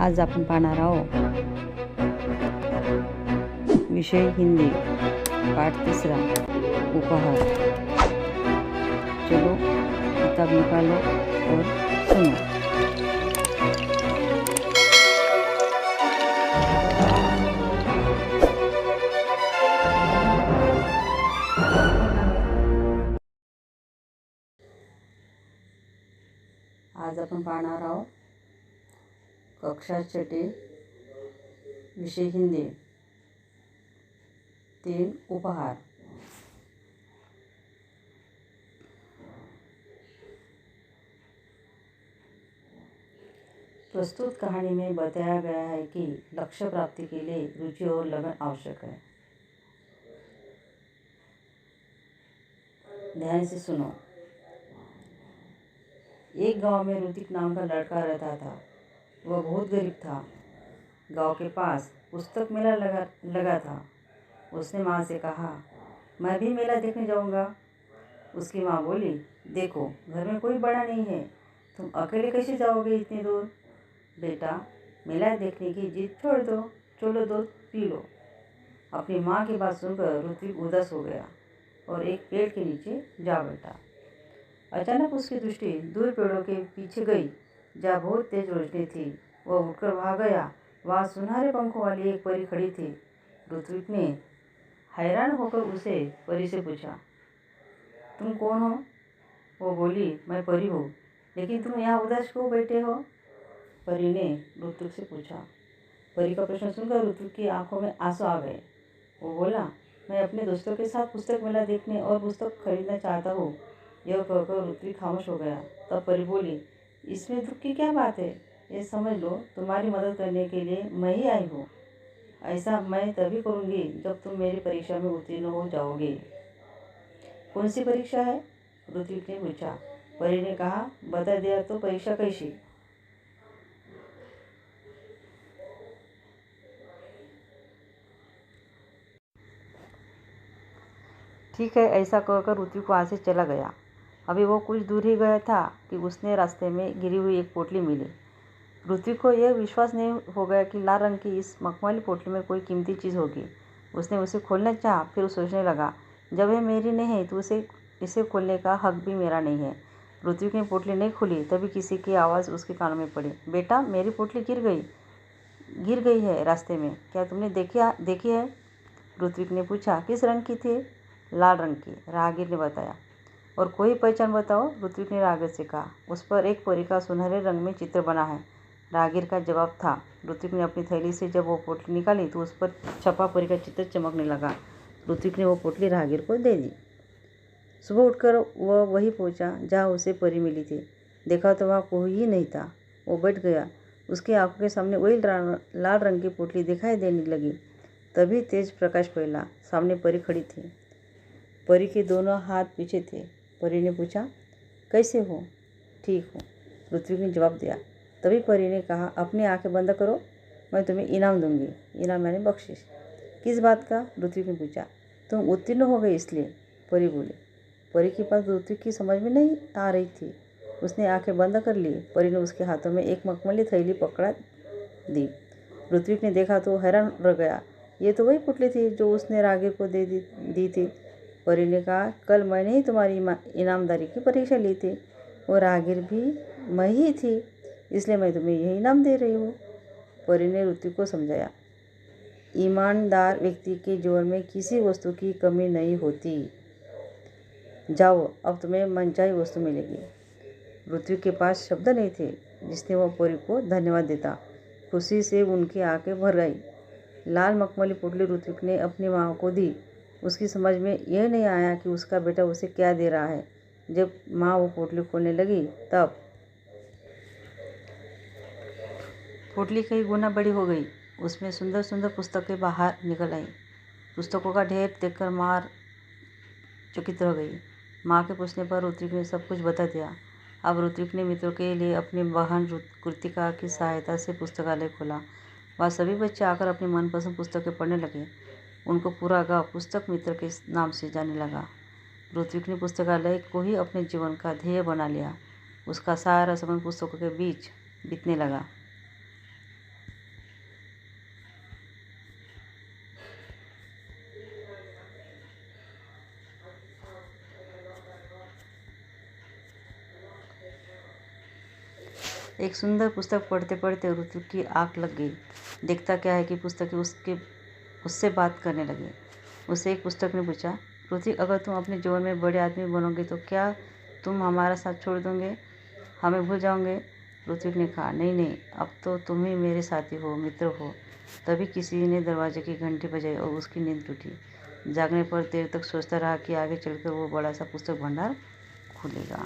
आज आपण पाहणार आहोत विषय हिंदी पाठ 3 उपहार। चलो किताब निकालो और सुनो। आज आपण पाहणार आहोत कक्षा 6 विषय हिंदी 3 उपहार। प्रस्तुत कहानी में बताया गया है कि लक्ष्य प्राप्ति के लिए रुचि और लगन आवश्यक है। ध्यान से सुनो। एक गांव में ऋतिक नाम का लड़का रहता था। वह बहुत गरीब था। गांव के पास पुस्तक मेला लगा था। उसने माँ से कहा, मैं भी मेला देखने जाऊंगा। उसकी माँ बोली, देखो घर में कोई बड़ा नहीं है, तुम अकेले कैसे जाओगे इतनी दूर। बेटा, मेला देखने की जिद छोड़ दो, चलो दूध पी लो। अपनी माँ की बात सुनकर ऋतिक उदास हो गया और एक पेड़ के नीचे जा बैठा। अचानक उसकी दृष्टि दूर पेड़ों के पीछे गई, जहाँ बहुत तेज रोशनी थी। वह उठकर वहाँ गया। वहाँ सुनहरे पंखों वाली एक परी खड़ी थी। ऋत्विक ने हैरान होकर उसे परी से पूछा, तुम कौन हो? वो बोली, मैं परी हूँ, लेकिन तुम यहाँ उदास क्यों बैठे हो? परी ने ऋत्विक से पूछा। परी का प्रश्न सुनकर ऋत्विक की आंखों में आंसू आ गए। वो बोला, मैं अपने दोस्तों के साथ पुस्तक मेला देखने और पुस्तक खरीदना चाहता हूँ। यह कहकर ऋत्विक खामोश हो गया। तब परी बोली, इसमें दुख की क्या बात है? ये समझ लो, तुम्हारी मदद करने के लिए मैं ही आई हूँ। ऐसा मैं तभी करूँगी जब तुम मेरी परीक्षा में उत्तीर्ण हो जाओगे। कौन सी परीक्षा है? ऋत्विक ने पूछा। परी ने कहा, बता दिया तो परीक्षा कैसी? ठीक है, ऐसा कहकर ऋत्विक वहाँ से चला गया। अभी वो कुछ दूर ही गया था कि उसने रास्ते में गिरी हुई एक पोटली मिली। ऋत्विक को यह विश्वास नहीं हो गया कि लाल रंग की इस मखमली पोटली में कोई कीमती चीज़ होगी। उसने उसे खोलना चाहा, फिर सोचने लगा, जब यह मेरी नहीं है तो इसे खोलने का हक भी मेरा नहीं है। ऋत्विक ने पोटली नहीं खोली, तभी किसी की आवाज़ उसके कानों में पड़ी। बेटा, मेरी पोटली गिर गई है रास्ते में, क्या तुमने देखी है? ऋत्विक ने पूछा। किस रंग की थी? लाल रंग की, राहगीर ने बताया। और कोई पहचान बताओ? ऋत्विक ने राहगीर से कहा। उस पर एक परी का सुनहरे रंग में चित्र बना है, राहगीर का जवाब था। ऋत्विक ने अपनी थैली से जब वो पोटली निकाली तो उस पर छपा परी का चित्र चमकने लगा। ऋत्विक ने वो पोटली राहगीर को दे दी। सुबह उठकर वह वहीं पहुंचा जहाँ उसे परी मिली थी। देखा तो वहाँ कोई ही नहीं था। वो बैठ गया। उसकी आंखों के सामने वही लाल रंग की पोटली दिखाई देने लगी। तभी तेज प्रकाश फैला। सामने परी खड़ी थी। परी के दोनों हाथ पीछे थे। परी ने पूछा, कैसे हो? ठीक हूँ, ऋत्विक ने जवाब दिया। तभी परी ने कहा, अपनी आंखें बंद करो, मैं तुम्हें इनाम दूंगी। इनाम यानी बख्शिश। किस बात का? ऋत्विक ने पूछा। तुम उत्तीर्ण हो गए इसलिए, परी बोली। परी की बात ऋत्विक की समझ में नहीं आ रही थी। उसने आंखें बंद कर ली। परी ने उसके हाथों में एक मखमली थैली पकड़ा दी। ऋत्विक ने देखा तो हैरान रह गया। ये तो वही पुतली थी जो उसने राहगीर को दी थी। परी ने कहा, कल मैंने ही तुम्हारी इनामदारी की परीक्षा ली थी और राहगीर भी मैं ही थी, इसलिए मैं तुम्हें यही इनाम दे रही हूँ। परी ने ऋत्विक को समझाया, ईमानदार व्यक्ति के जीवन में किसी वस्तु की कमी नहीं होती। जाओ, अब तुम्हें मनचाही वस्तु मिलेगी। ऋत्विक के पास शब्द नहीं थे जिसने वह परी को धन्यवाद देता। खुशी से उनकी आंखें भर गई। लाल मखमली पोटली ऋत्विक ने अपनी माँ को दी। उसकी समझ में यह नहीं आया कि उसका बेटा उसे क्या दे रहा है। जब माँ वो पोटली खोलने लगी तब पोटली कई गुना बड़ी हो गई। उसमें सुंदर सुंदर पुस्तकें बाहर निकल आई। पुस्तकों का ढेर देखकर माँ चकित रह गई। माँ के पूछने पर ऋत्विक ने सब कुछ बता दिया। अब ऋत्विक ने मित्रों के लिए अपनी बहन कृतिका की सहायता से पुस्तकालय खोला। वह सभी बच्चे आकर अपनी मनपसंद पुस्तकें पढ़ने लगे। उनको पूरा गांव पुस्तक मित्र के नाम से जाने लगा। ऋत्विक ने पुस्तकालय को ही अपने जीवन का ध्येय बना लिया। उसका सारा समय पुस्तकों के बीच बीतने लगा। एक सुंदर पुस्तक पढ़ते पढ़ते ऋत्विक की आँख लग गई। देखता क्या है कि पुस्तक उससे बात करने लगी। उसे एक पुस्तक ने पूछा, ऋत्विक, अगर तुम अपने जीवन में बड़े आदमी बनोगे तो क्या तुम हमारा साथ छोड़ दोगे, हमें भूल जाओगे? ऋत्विक ने कहा, नहीं नहीं, अब तो तुम ही मेरे साथी हो, मित्र हो। तभी किसी ने दरवाजे की घंटी बजाई और उसकी नींद टूटी। जागने पर देर तक सोचता रहा कि आगे चलकर वो बड़ा सा पुस्तक भंडार खुलेगा।